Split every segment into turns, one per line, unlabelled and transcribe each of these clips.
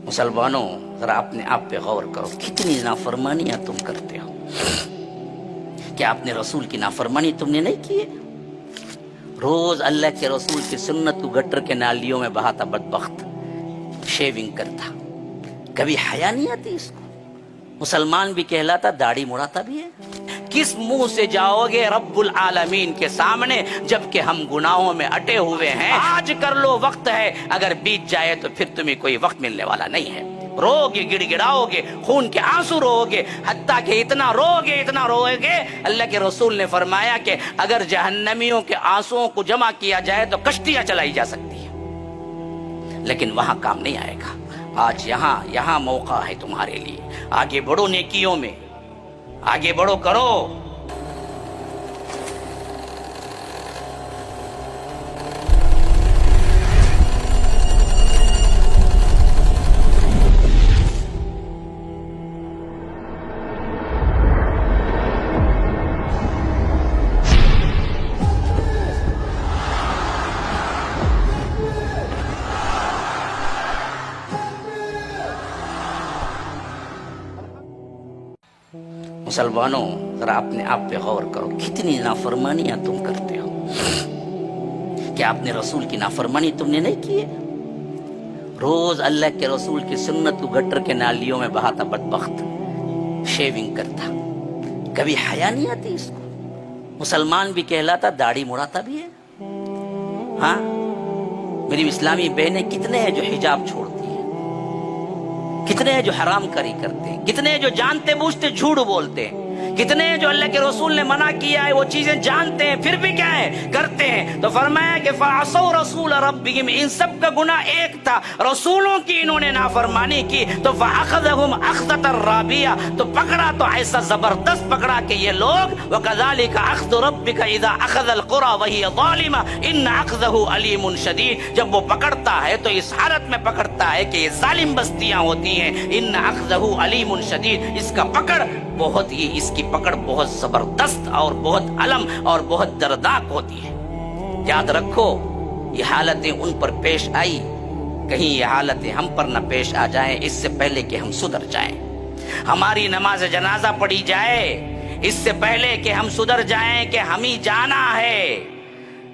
मुसलमानों, जरा अपने आप पे गौर करो, कितनी नाफरमानियां तुम करते हो। क्या अपने रसूल की नाफरमानी तुमने नहीं की है? रोज अल्लाह के रसूल की सुन्नत को गटर के नालियों में बहाता बदबख्त, शेविंग करता, कभी हया नहीं आती इसको। मुसलमान भी कहलाता, दाढ़ी मुड़ाता भी है। किस मुंह से जाओगे रब्बुल आलमीन के सामने जबकि हम गुनाहों में अटे हुए हैं। आज कर लो, वक्त है, अगर बीत जाए तो फिर तुम्हें कोई वक्त मिलने वाला नहीं है। रोगे, गिड़गिड़ाओगे, खून के आंसू रोगे, हत्ता के इतना रोगे। अल्लाह के रसूल ने फरमाया कि अगर जहन्नमियों के आंसुओं को जमा किया जाए तो कश्तियां चलाई जा सकती है, लेकिन वहां काम नहीं आएगा। आज यहाँ मौका है तुम्हारे लिए, आगे बढ़ो, नेकियों में आगे बढ़ो, करो। मुसलमानों, जरा अपने आप पे गौर करो, कितनी नाफरमानियां तुम करते हो। क्या अपने रसूल की नाफरमानी तुमने नहीं की है? रोज अल्लाह के रसूल की सुन्नत को गटर के नालियों में बहाता बदबख्त, शेविंग करता, कभी हया नहीं आती इसको। मुसलमान भी कहलाता, दाढ़ी मुड़ाता भी है। हाँ, मेरी इस्लामी बहनें कितने हैं जो हिजाब छोड़ती हैं, कितने हैं जो हराम करी करते हैं, कितने हैं जो जानते बूझते झूठ बोलते हैं, कितने हैं जो अल्लाह के रसूल ने मना किया है वो चीजें जानते हैं फिर भी क्या है, करते हैं। तो फरमाया कि फअसौ रसूल रब्बिहिम, इन सब का गुनाह एक था, रसूलों की इन्होंने नाफरमानी की। तो फअखज़हुम अख़ज़तन राबिया, तो पकड़ा तो ऐसा जबरदस्त पकड़ा कि ये लोग, वकज़ालिका अख़ज़ु रब्बिका इज़ा अख़ज़ल क़ुरा वहिय ज़ालिमा इन्न अख़ज़हु अलीमुन शदीद। जब वो पकड़ता है तो इस हालत में पकड़ता है कि ये जालिम बस्तियां होती हैं। इन्न अख़ज़हु अलीमुन शदीद, इसकी पकड़ बहुत जबरदस्त और बहुत अलम और बहुत दर्दनाक होती है। याद रखो, ये हालतें उन पर पेश आई, कहीं ये हालतें हम पर न पेश आ जाएं इससे पहले कि हम सुधर जाएं। हमारी नमाज जनाजा पढ़ी जाए इससे पहले कि हम सुधर जाएं कि हम ही जाना है।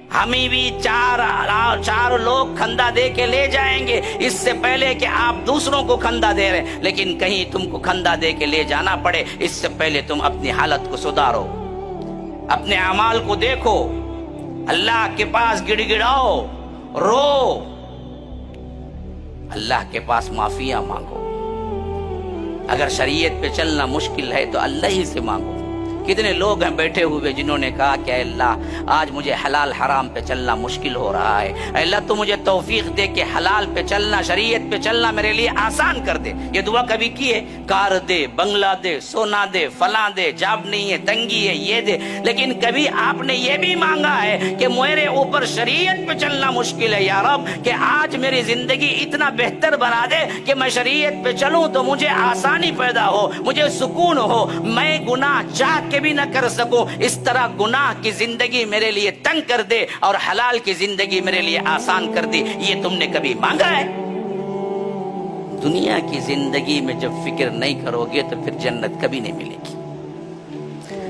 हमें भी चार लोग खंदा दे के ले जाएंगे इससे पहले कि आप दूसरों को खंदा दे रहे। लेकिन कहीं तुमको खंदा दे के ले जाना पड़े इससे पहले तुम अपनी हालत को सुधारो, अपने अमाल को देखो, अल्लाह के पास गिड़गिड़ाओ, रो, अल्लाह के पास माफिया मांगो। अगर शरीयत पे चलना मुश्किल है तो अल्लाह ही से मांगो। कितने लोग हैं बैठे हुए जिन्होंने कहा कि अल्लाह आज मुझे हलाल हराम पे चलना मुश्किल हो रहा है, अल्लाह तो मुझे तौफीक दे के हलाल पे चलना, शरीयत पे चलना मेरे लिए आसान कर दे। ये दुआ कभी की है? कार दे, बंगला दे, सोना दे, फला दे, जाब नहीं है, तंगी है, ये दे। लेकिन कभी आपने ये भी मांगा है कि मेरे ऊपर शरीयत पे चलना मुश्किल है या रब, कि आज मेरी जिंदगी इतना बेहतर बना दे कि मैं शरीयत पे चलूं तो मुझे आसानी पैदा हो, मुझे सुकून हो, मैं गुनाह चाह के भी न कर सकूं। इस तरह गुनाह की जिंदगी मेरे लिए तंग कर दे और हलाल की जिंदगी मेरे लिए आसान कर दे। ये तुमने कभी मांगा है? दुनिया की जिंदगी में जब फिक्र नहीं करोगे तो फिर जन्नत कभी नहीं मिलेगी।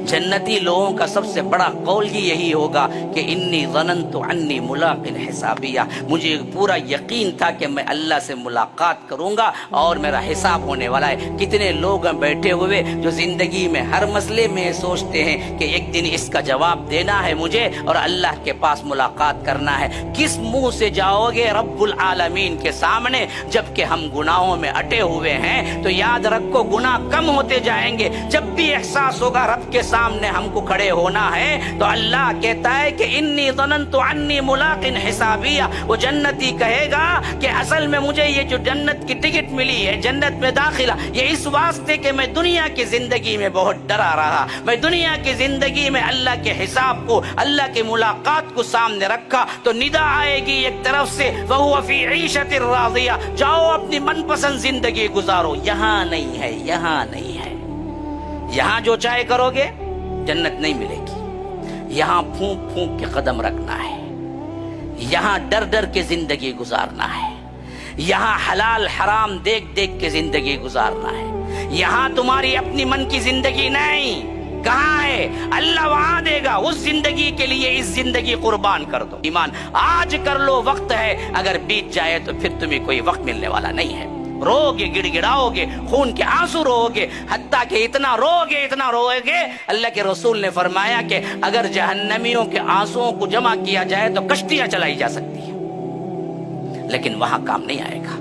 जन्नती लोगों का सबसे बड़ा कौल ही यही होगा कि इन्नी ज़नन्तु अन्नी मुलाक़िन हिसाबिया, मुझे पूरा यकीन था कि मैं अल्लाह से मुलाकात करूंगा और मेरा हिसाब होने वाला है। कितने लोग बैठे हुए जो जिंदगी में हर मसले में सोचते हैं कि एक दिन इसका जवाब देना है मुझे और अल्लाह के पास मुलाकात करना है। किस मुंह से जाओगे रब्बुल आलमीन के सामने जबकि हम गुनाहों में अटे हुए हैं? तो याद रखो, गुनाह कम होते जाएंगे। जब भी एहसास होगा रब के सामने हमको खड़े होना है तो अल्लाह कहता है कि इन्नी ज़नन्तु अन्नी मुलाक़िन हिसाबिया। वो जन्नती कहेगा कि असल में मुझे ये जो जन्नत की टिकट मिली है, जन्नत में दाखिला, ये इस वास्ते कि मैं दुनिया की जिंदगी में बहुत डरा रहा, मैं दुनिया की जिंदगी में अल्लाह के हिसाब को, अल्लाह की मुलाकात को सामने रखा। तो निदा आएगी एक तरफ से, वहुव फी ईशतिर राज़िया, जाओ अपनी मनपसंद जिंदगी गुजारो। यहाँ नहीं है, यहाँ नहीं है। यहाँ जो चाहे करोगे जन्नत नहीं मिलेगी। यहाँ फूंक फूंक के कदम रखना है, यहाँ डर डर के जिंदगी गुजारना है, یہاں حلال حرام دیکھ دیکھ کے زندگی گزارنا ہے. یہاں تمہاری اپنی من کی زندگی نہیں. کہاں ہے؟ اللہ وہاں دے گا. اس زندگی کے لیے اس زندگی قربان کر دو. ایمان آج کر لو، وقت ہے. اگر بیت جائے تو پھر تمہیں کوئی وقت ملنے والا نہیں ہے. رو گے، گڑ گڑاؤ گے، خون کے آنسو رو گے، حتیٰ کہ اتنا رو گے، اتنا روئے گے. اللہ کے رسول نے فرمایا کہ اگر جہنمیوں کے آنسوؤں کو جمع کیا جائے تو کشتیاں چلائی جا سکتی ہیں، لیکن وہاں کام نہیں آئے گا.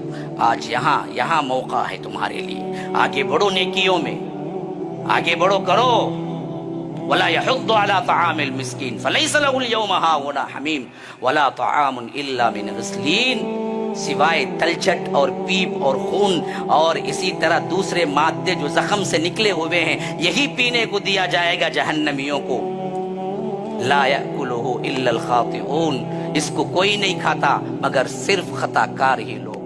آج یہاں موقع ہے تمہارے لیے. آگے بڑھو نیکیوں میں، آگے بڑھو، کرو. ولا يحض على طعام المسكين فليس له اليوم هاهنا حميم ولا طعام الا من غسلين. سوائے تلچھٹ اور پیپ اور خون اور اسی طرح دوسرے مادے جو زخم سے نکلے ہوئے ہیں، یہی پینے کو دیا جائے گا جہنمیوں کو. لا يأكله الا الخاطئون. اس کو کوئی نہیں کھاتا مگر صرف خطا کار ہی لوگ.